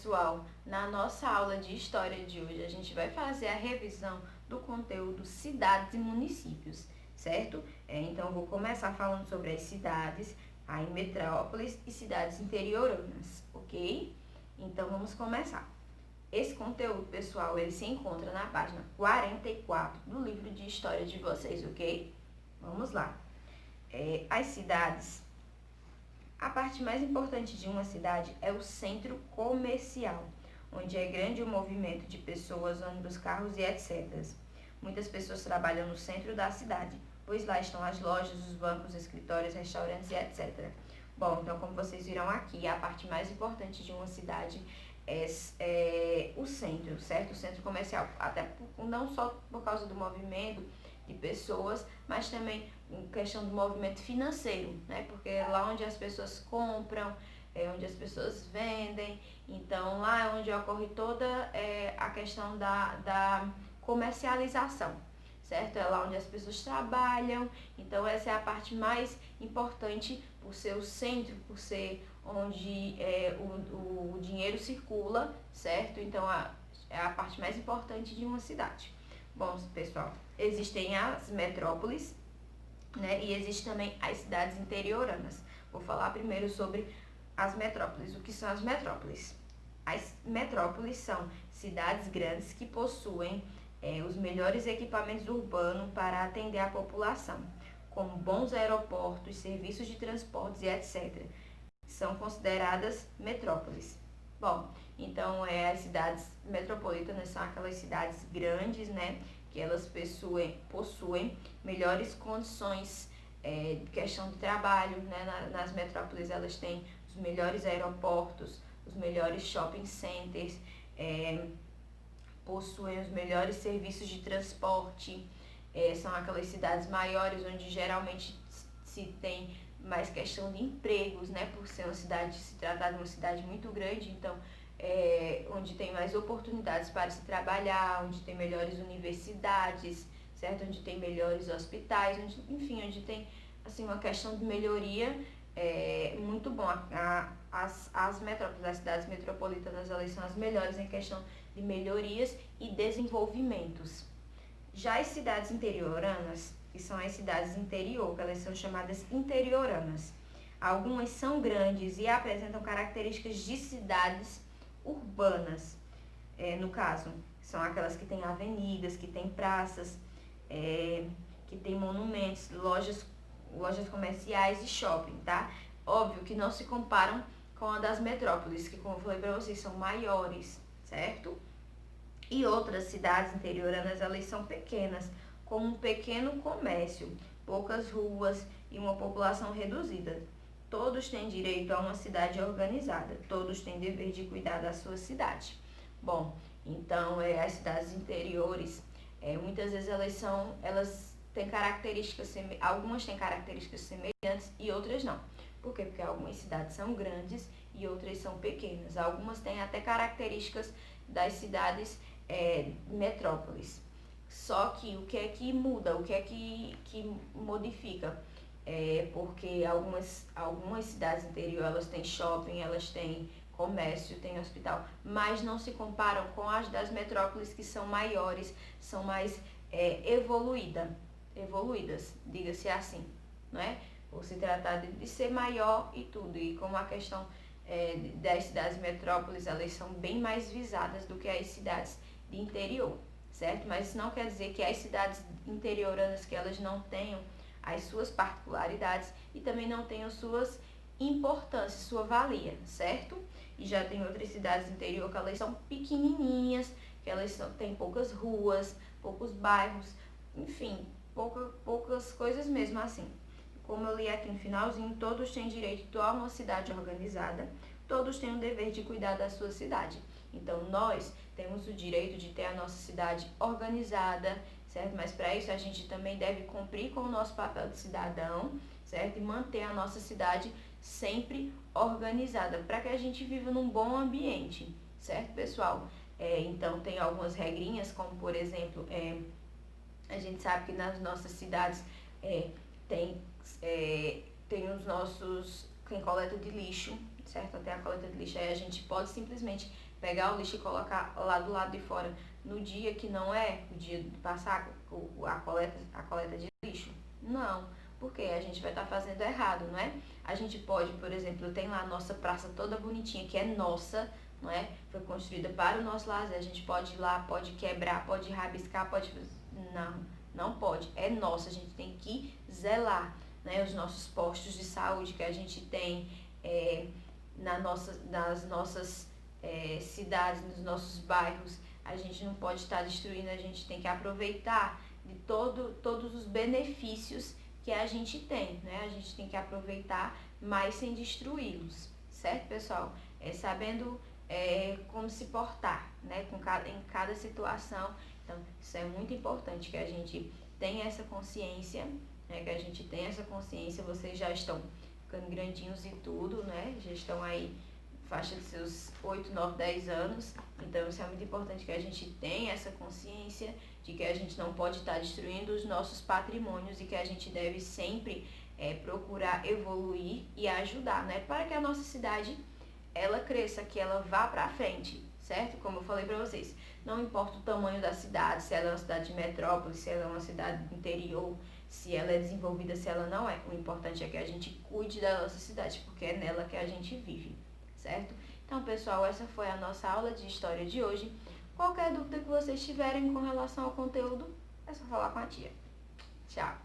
pessoal, na nossa aula de história de hoje, a gente vai fazer a revisão do conteúdo cidades e municípios, certo? Então, eu vou começar falando sobre as cidades, aí metrópoles e cidades interioranas, ok? Então, vamos começar. Esse conteúdo, pessoal, ele se encontra na página 44 do livro de história de vocês, ok? Vamos lá. As cidades. A parte mais importante de uma cidade é o centro comercial, onde é grande o movimento de pessoas, ônibus, carros e etc. Muitas pessoas trabalham no centro da cidade, pois lá estão as lojas, os bancos, escritórios, restaurantes e etc. Bom, então como vocês viram aqui, a parte mais importante de uma cidade é o centro, certo? O centro comercial, até não só por causa do movimento de pessoas, mas também em questão do movimento financeiro, né? Porque é lá onde as pessoas compram, é onde as pessoas vendem, então lá é onde ocorre toda a questão da comercialização, certo? É lá onde as pessoas trabalham, então essa é a parte mais importante por ser o centro, por ser onde o dinheiro circula, certo? Então é a parte mais importante de uma cidade. Bom, pessoal, existem as metrópoles, né? E existem também as cidades interioranas. Vou falar primeiro sobre as metrópoles. O que são as metrópoles? As metrópoles são cidades grandes que possuem os melhores equipamentos urbanos para atender a população, como bons aeroportos, serviços de transportes e etc. São consideradas metrópoles. Bom, então as cidades metropolitanas são aquelas cidades grandes, né, que elas possuem melhores condições de questão de trabalho, né, nas metrópoles elas têm os melhores aeroportos, os melhores shopping centers, possuem os melhores serviços de transporte, são aquelas cidades maiores onde geralmente se tem mais questão de empregos, né, por ser uma cidade, se tratar de uma cidade muito grande, então onde tem mais oportunidades para se trabalhar, onde tem melhores universidades, certo? Onde tem melhores hospitais, onde tem assim uma questão de melhoria muito bom. As metrópoles, as cidades metropolitanas, elas são as melhores em questão de melhorias e desenvolvimentos. Já as cidades interioranas, que são as cidades interior, que elas são chamadas interioranas. Algumas são grandes e apresentam características de cidades urbanas. No caso, são aquelas que têm avenidas, que têm praças, que têm monumentos, lojas comerciais e shopping, tá? Óbvio que não se comparam com a das metrópoles, que como eu falei para vocês, são maiores, certo? E outras cidades interioranas, elas são pequenas, com um pequeno comércio, poucas ruas e uma população reduzida. Todos têm direito a uma cidade organizada, todos têm dever de cuidar da sua cidade. Bom, então as cidades interiores, muitas vezes elas têm características, algumas têm características semelhantes e outras não. Por quê? Porque algumas cidades são grandes e outras são pequenas. Algumas têm até características das cidades metrópoles. Só que o que é que muda, o que é que modifica? Porque algumas cidades interior, elas têm shopping, elas têm comércio, têm hospital, mas não se comparam com as das metrópoles, que são maiores, são mais evoluídas, diga-se assim, não é? Por se tratar de ser maior e tudo, e como a questão das cidades metrópoles, elas são bem mais visadas do que as cidades de interior, certo? Mas isso não quer dizer que as cidades interioranas, que elas não tenham as suas particularidades e também não tenham suas importâncias, sua valia, certo? E já tem outras cidades do interior que elas são pequenininhas, que elas têm poucas ruas, poucos bairros, enfim, poucas coisas mesmo assim. Como eu li aqui no finalzinho, todos têm direito a uma cidade organizada, todos têm o dever de cuidar da sua cidade. Então, nós temos o direito de ter a nossa cidade organizada, certo? Mas para isso a gente também deve cumprir com o nosso papel de cidadão, certo? E manter a nossa cidade sempre organizada, para que a gente viva num bom ambiente, certo, pessoal? Então, tem algumas regrinhas, como por exemplo, a gente sabe que nas nossas cidades tem os nossos, quem coleta de lixo, certo? Até a coleta de lixo. Aí a gente pode simplesmente pegar o lixo e colocar lá do lado de fora no dia que não é o dia de passar a coleta de lixo. Não, porque a gente vai estar fazendo errado, não é? A gente pode, por exemplo, tem lá a nossa praça toda bonitinha, que é nossa, não é? Foi construída para o nosso lazer. A gente pode ir lá, pode quebrar, pode rabiscar, pode... Não, não pode. É nossa, a gente tem que zelar, né? Os nossos postos de saúde que a gente tem nas nossas cidades, nos nossos bairros, a gente não pode estar destruindo, a gente tem que aproveitar de todos os benefícios que a gente tem, né? A gente tem que aproveitar, mas sem destruí-los, certo, pessoal? Sabendo como se portar, né? Em cada situação. Então, isso é muito importante que a gente tenha essa consciência, né? Que a gente tenha essa consciência. Vocês já estão ficando grandinhos e tudo, né? Já estão aí faixa de seus 8, 9, 10 anos. Então, isso é muito importante que a gente tenha essa consciência de que a gente não pode estar destruindo os nossos patrimônios e que a gente deve sempre procurar evoluir e ajudar, né? Para que a nossa cidade ela cresça, que ela vá para frente, certo? Como eu falei para vocês, não importa o tamanho da cidade, se ela é uma cidade de metrópole, se ela é uma cidade do interior, se ela é desenvolvida, se ela não é. O importante é que a gente cuide da nossa cidade, porque é nela que a gente vive, certo? Então, pessoal, essa foi a nossa aula de história de hoje. Qualquer dúvida que vocês tiverem com relação ao conteúdo, é só falar com a tia. Tchau!